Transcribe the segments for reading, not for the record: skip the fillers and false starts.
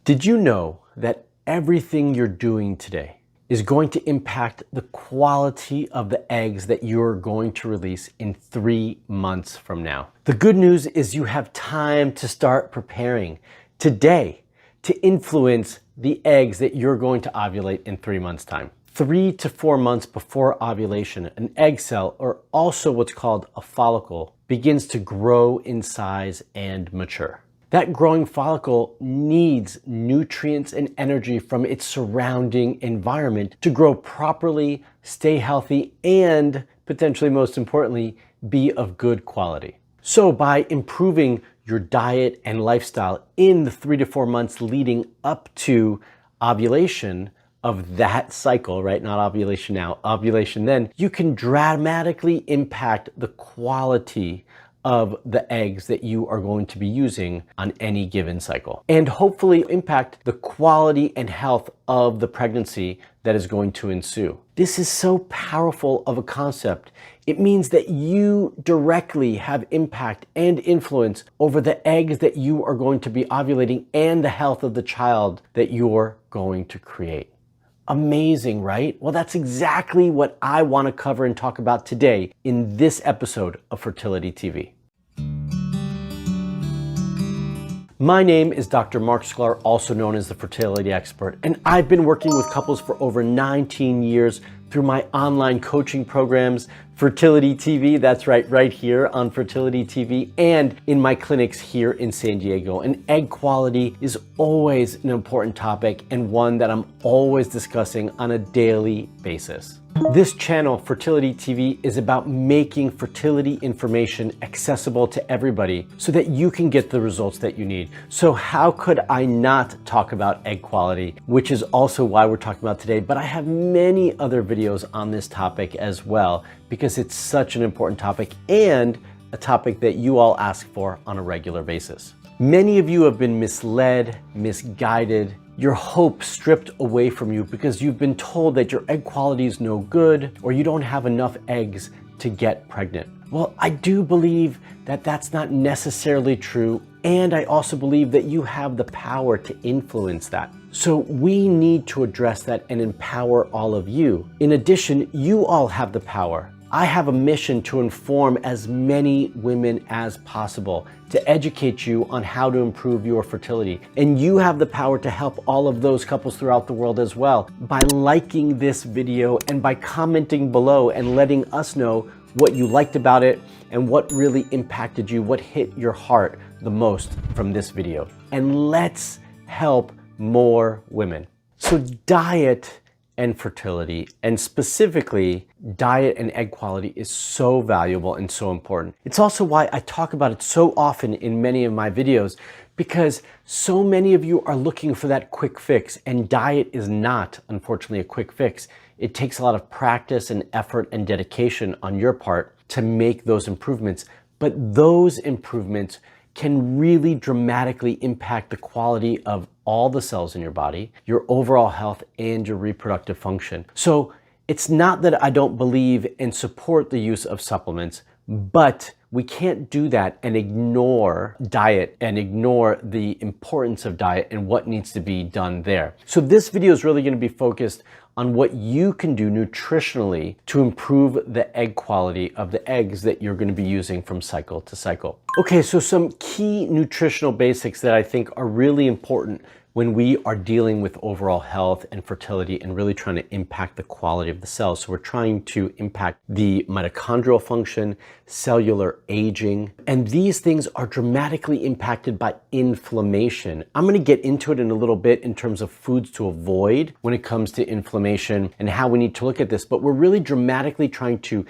Did you know that everything you're doing today is going to impact the quality of the eggs that you're going to release in 3 months from now? The good news is you have time to start preparing today to influence the eggs that you're going to ovulate in 3 months' time. 3 to 4 months before ovulation, an egg cell, or also what's called a follicle, begins to grow in size and mature. That growing follicle needs nutrients and energy from its surrounding environment to grow properly, stay healthy, and potentially most importantly, be of good quality. So by improving your diet and lifestyle in the 3 to 4 months leading up to ovulation of that cycle, right? Not ovulation now, ovulation then, you can dramatically impact the quality of the eggs that you are going to be using on any given cycle, and hopefully impact the quality and health of the pregnancy that is going to ensue. This is so powerful of a concept. It means that you directly have impact and influence over the eggs that you are going to be ovulating and the health of the child that you're going to create. Amazing, right? Well, that's exactly what I want to cover and talk about today in this episode of Fertility TV. My name is Dr. Mark Sklar, also known as the Fertility Expert, and I've been working with couples for over 19 years through my online coaching programs, Fertility TV, that's right here on Fertility TV, and in my clinics here in San Diego. And egg quality is always an important topic and one that I'm always discussing on a daily basis. This channel, Fertility TV, is about making fertility information accessible to everybody so that you can get the results that you need. So how could I not talk about egg quality, which is also why we're talking about today, but I have many other videos on this topic as well, because it's such an important topic and a topic that you all ask for on a regular basis. Many of you have been misled, misguided, your hope stripped away from you because you've been told that your egg quality is no good or you don't have enough eggs to get pregnant. Well, I do believe that that's not necessarily true, and I also believe that you have the power to influence that. So we need to address that and empower all of you. In addition, you all have the power. I have a mission to inform as many women as possible, to educate you on how to improve your fertility. And you have the power to help all of those couples throughout the world as well by liking this video and by commenting below and letting us know what you liked about it and what really impacted you, what hit your heart the most from this video. And let's help more women. So diet and fertility, and specifically diet and egg quality, is so valuable and so important. It's also why I talk about it so often in many of my videos, because so many of you are looking for that quick fix, and diet is not, unfortunately, a quick fix. It takes a lot of practice and effort and dedication on your part to make those improvements, but those improvements can really dramatically impact the quality of all the cells in your body, your overall health, and your reproductive function. So it's not that I don't believe and support the use of supplements, but we can't do that and ignore diet and ignore the importance of diet and what needs to be done there. So this video is really going to be focused on what you can do nutritionally to improve the egg quality of the eggs that you're going to be using from cycle to cycle. Okay, so some key nutritional basics that I think are really important when we are dealing with overall health and fertility and really trying to impact the quality of the cells. So we're trying to impact the mitochondrial function, cellular aging, and these things are dramatically impacted by inflammation. I'm going to get into it in a little bit in terms of foods to avoid when it comes to inflammation and how we need to look at this, but we're really dramatically trying to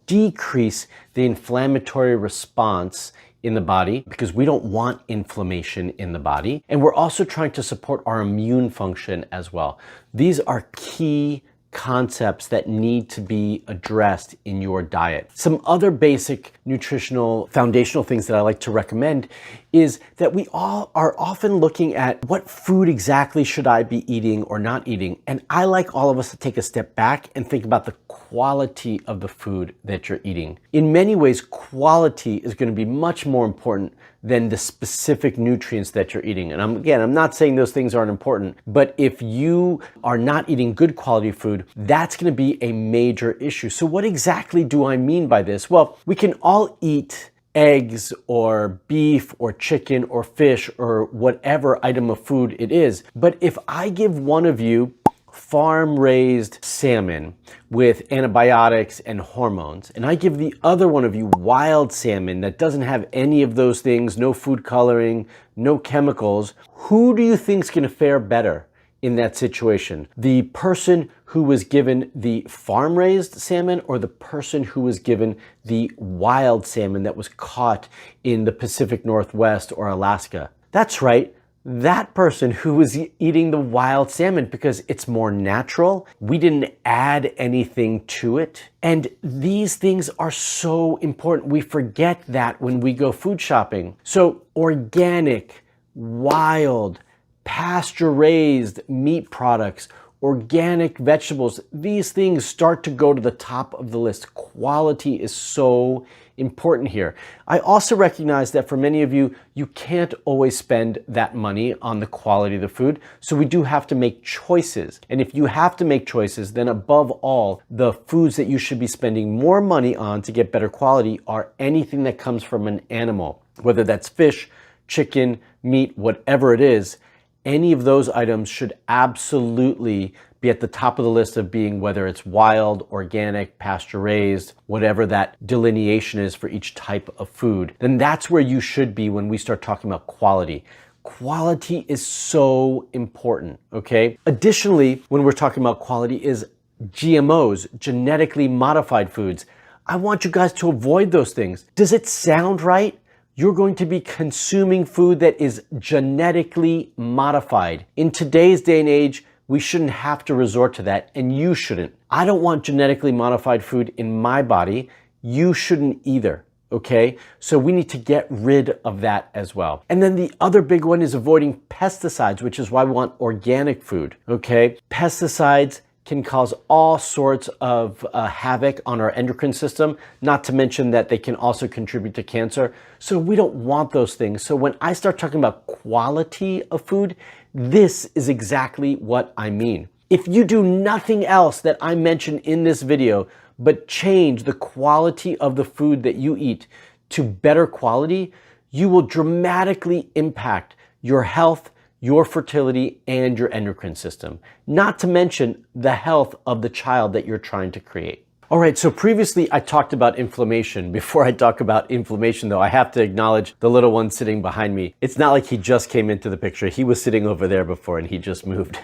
decrease the inflammatory response in the body because we don't want inflammation in the body. And we're also trying to support our immune function as well. These are key concepts that need to be addressed in your diet. Some other basic nutritional foundational things that I like to recommend is that we all are often looking at what food exactly should I be eating or not eating. And I like all of us to take a step back and think about the quality of the food that you're eating. In many ways, quality is going to be much more important than the specific nutrients that you're eating. And I'm not saying those things aren't important, but if you are not eating good quality food, that's going to be a major issue. So what exactly do I mean by this? Well, we can all eat eggs or beef or chicken or fish or whatever item of food it is. But if I give one of you farm-raised salmon with antibiotics and hormones, and I give the other one of you wild salmon that doesn't have any of those things, no food coloring, no chemicals, who do you think is going to fare better in that situation? The person who was given the farm-raised salmon or the person who was given the wild salmon that was caught in the Pacific Northwest or Alaska? That's right. That person who was eating the wild salmon, because it's more natural. We didn't add anything to it. And these things are so important. We forget that when we go food shopping. So organic, wild, pasture-raised meat products, organic vegetables, these things start to go to the top of the list. Quality is so important here. I also recognize that for many of you, you can't always spend that money on the quality of the food. So we do have to make choices. And if you have to make choices, then above all, the foods that you should be spending more money on to get better quality are anything that comes from an animal, whether that's fish, chicken, meat, whatever it is. Any of those items should absolutely be at the top of the list of being, whether it's wild, organic, pasture-raised, whatever that delineation is for each type of food, then that's where you should be when we start talking about quality. Quality is so important, okay? Additionally, when we're talking about quality is GMOs, genetically modified foods. I want you guys to avoid those things. Does it sound right? You're going to be consuming food that is genetically modified. In today's day and age, we shouldn't have to resort to that, and you shouldn't. I don't want genetically modified food in my body. You shouldn't either, okay? So we need to get rid of that as well. And then the other big one is avoiding pesticides, which is why we want organic food, okay? Pesticides can cause all sorts of havoc on our endocrine system, not to mention that they can also contribute to cancer. So we don't want those things. So when I start talking about quality of food, this is exactly what I mean. If you do nothing else that I mentioned in this video, but change the quality of the food that you eat to better quality, you will dramatically impact your health, your fertility, and your endocrine system, not to mention the health of the child that you're trying to create. All right, so previously I talked about inflammation. Before I talk about inflammation though, I have to acknowledge the little one sitting behind me. It's not like he just came into the picture. He was sitting over there before and he just moved.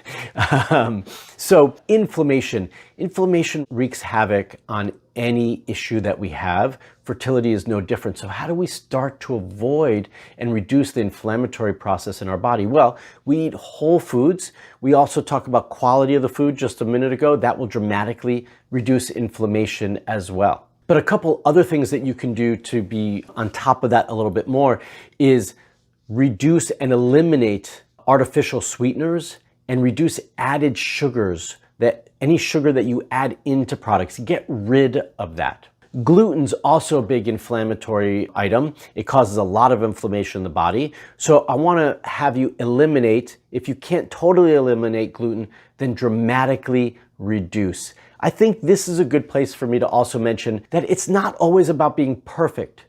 So inflammation wreaks havoc on any issue that we have. Fertility is no different. So how do we start to avoid and reduce the inflammatory process in our body? Well, we eat whole foods. We also talk about quality of the food just a minute ago. That will dramatically reduce inflammation as well. But a couple other things that you can do to be on top of that a little bit more is reduce and eliminate artificial sweeteners and reduce added sugars, that any sugar that you add into products, get rid of that. Gluten's also a big inflammatory item. It causes a lot of inflammation in the body. So I want to have you eliminate, if you can't totally eliminate gluten, then dramatically reduce. I think this is a good place for me to also mention that it's not always about being perfect.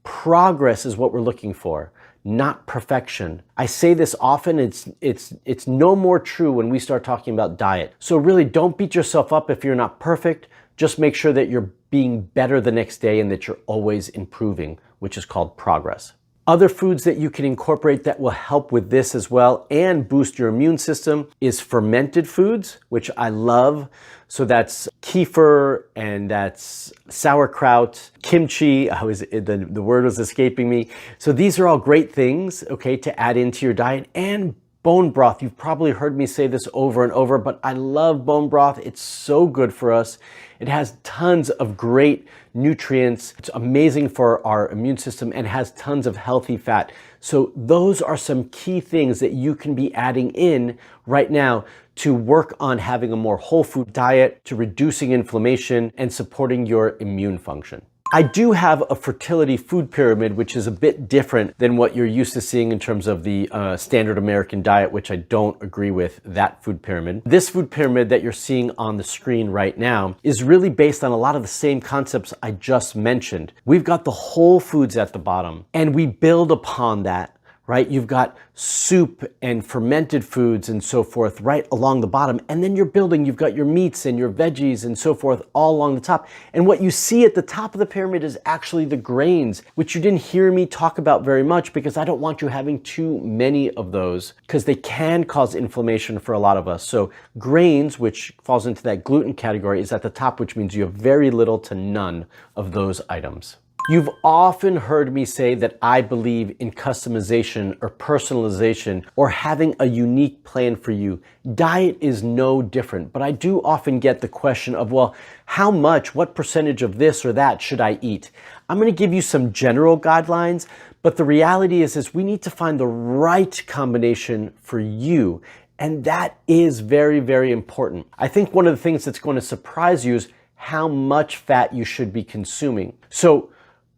Progress is what we're looking for, not perfection. I say this often, it's no more true when we start talking about diet. So really don't beat yourself up if you're not perfect. Just make sure that you're being better the next day and that you're always improving, which is called progress. Other foods that you can incorporate that will help with this as well and boost your immune system is fermented foods, which I love. So that's kefir and that's sauerkraut, kimchi. The word was escaping me. So these are all great things, okay, to add into your diet. And bone broth. You've probably heard me say this over and over, but I love bone broth. It's so good for us. It has tons of great nutrients. It's amazing for our immune system and has tons of healthy fat. So those are some key things that you can be adding in right now to work on having a more whole food diet, to reducing inflammation and supporting your immune function. I do have a fertility food pyramid, which is a bit different than what you're used to seeing in terms of the standard American diet, which I don't agree with that food pyramid. This food pyramid that you're seeing on the screen right now is really based on a lot of the same concepts I just mentioned. We've got the whole foods at the bottom, and we build upon that. Right? You've got soup and fermented foods and so forth right along the bottom. And then you're building, you've got your meats and your veggies and so forth all along the top. And what you see at the top of the pyramid is actually the grains, which you didn't hear me talk about very much because I don't want you having too many of those because they can cause inflammation for a lot of us. So grains, which falls into that gluten category, is at the top, which means you have very little to none of those items. You've often heard me say that I believe in customization or personalization or having a unique plan for you. Diet is no different, but I do often get the question of, well, how much, what percentage of this or that should I eat? I'm going to give you some general guidelines, but the reality is we need to find the right combination for you. And that is very, very important. I think one of the things that's going to surprise you is how much fat you should be consuming. So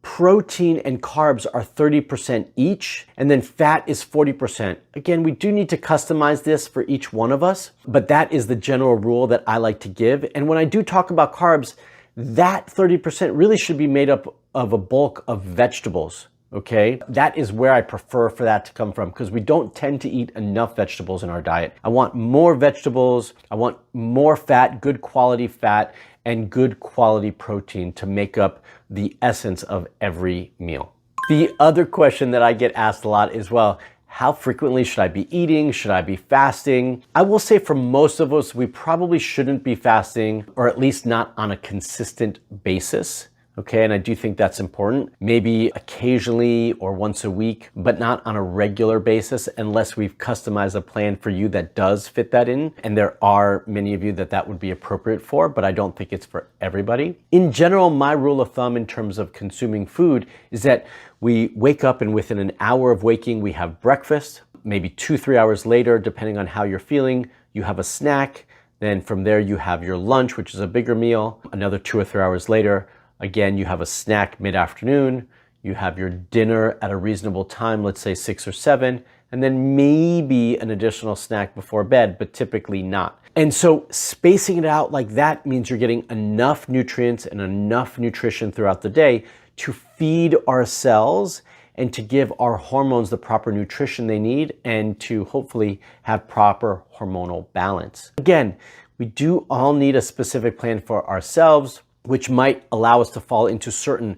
protein and carbs are 30% each, and then fat is 40%. Again, we do need to customize this for each one of us, but that is the general rule that I like to give. And when I do talk about carbs, that 30% really should be made up of a bulk of vegetables. Okay, that is where I prefer for that to come from because we don't tend to eat enough vegetables in our diet. I want more vegetables, I want more fat, good quality fat, and good quality protein to make up the essence of every meal. The other question that I get asked a lot is, well, how frequently should I be eating? Should I be fasting? I will say for most of us, we probably shouldn't be fasting, or at least not on a consistent basis. Okay, and I do think that's important. Maybe occasionally or once a week, but not on a regular basis unless we've customized a plan for you that does fit that in. And there are many of you that would be appropriate for, but I don't think it's for everybody. In general, my rule of thumb in terms of consuming food is that we wake up and within an hour of waking, we have breakfast. Maybe 2-3 hours later, depending on how you're feeling, you have a snack. Then from there, you have your lunch, which is a bigger meal. Another 2 or 3 hours later, again, you have a snack mid-afternoon, you have your dinner at a reasonable time, let's say 6 or 7, and then maybe an additional snack before bed, but typically not. And so spacing it out like that means you're getting enough nutrients and enough nutrition throughout the day to feed our cells and to give our hormones the proper nutrition they need and to hopefully have proper hormonal balance. Again, we do all need a specific plan for ourselves, which might allow us to fall into certain,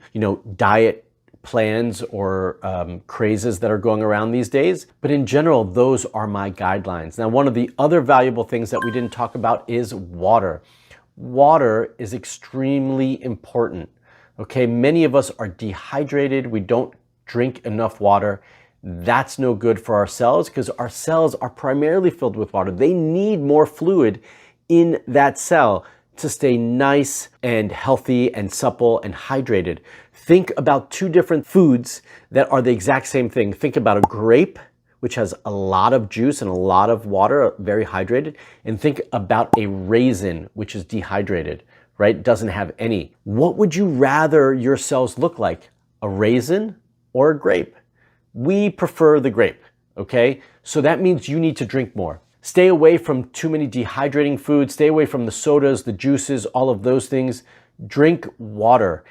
diet plans or crazes that are going around these days. But in general, those are my guidelines. Now, one of the other valuable things that we didn't talk about is water. Water is extremely important. Okay, many of us are dehydrated. We don't drink enough water. That's no good for our cells because our cells are primarily filled with water. They need more fluid in that cell to stay nice and healthy and supple and hydrated. Think about 2 different foods that are the exact same thing. Think about a grape, which has a lot of juice and a lot of water, very hydrated, and think about a raisin, which is dehydrated, right? Doesn't have any. What would you rather your cells look like? A raisin or a grape? We prefer the grape, okay? So that means you need to drink more. Stay away from too many dehydrating foods. Stay away from the sodas, the juices, all of those things. Drink water.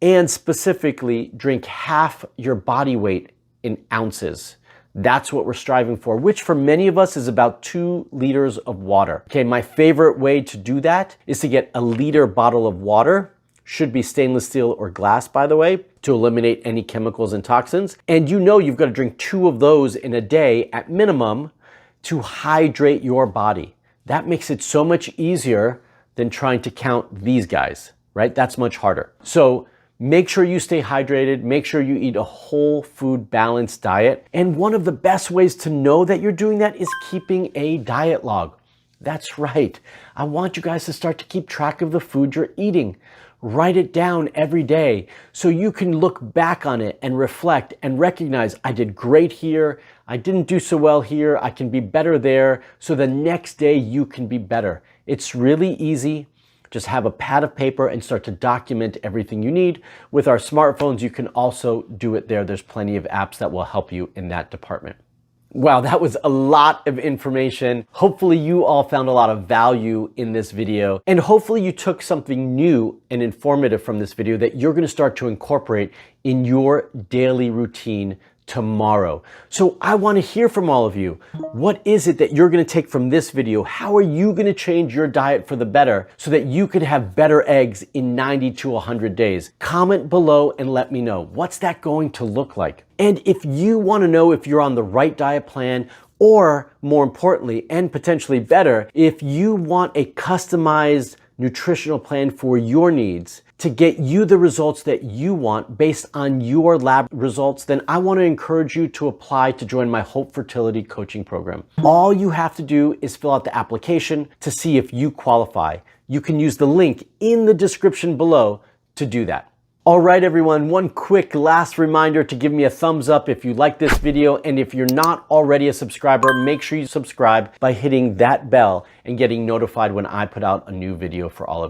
And specifically, drink half your body weight in ounces. That's what we're striving for, which for many of us is about 2 liters of water. Okay, my favorite way to do that is to get a liter bottle of water. Should be stainless steel or glass, by the way, to eliminate any chemicals and toxins. And you've got to drink 2 of those in a day at minimum to hydrate your body. That makes it so much easier than trying to count these guys, right? That's much harder. So make sure you stay hydrated. Make sure you eat a whole food balanced diet. And one of the best ways to know that you're doing that is keeping a diet log. That's right. I want you guys to start to keep track of the food you're eating. Write it down every day so you can look back on it and reflect and recognize I did great here, I didn't do so well here, I can be better there, so the next day you can be better. It's really easy. Just have a pad of paper and start to document everything you need. With our smartphones, you can also do it there. There's plenty of apps that will help you in that department. Wow, that was a lot of information. Hopefully you all found a lot of value in this video, and hopefully you took something new and informative from this video that you're going to start to incorporate in your daily routine tomorrow. So I want to hear from all of you. What is it that you're going to take from this video? How are you going to change your diet for the better so that you can have better eggs in 90 to 100 days? Comment below and let me know. What's that going to look like? And if you want to know if you're on the right diet plan, or more importantly, and potentially better, if you want a customized nutritional plan for your needs to get you the results that you want based on your lab results, then I want to encourage you to apply to join my Hope Fertility Coaching Program. All you have to do is fill out the application to see if you qualify. You can use the link in the description below to do that. All right, everyone, one quick last reminder to give me a thumbs up if you like this video, and if you're not already a subscriber, make sure you subscribe by hitting that bell and getting notified when I put out a new video for all of you.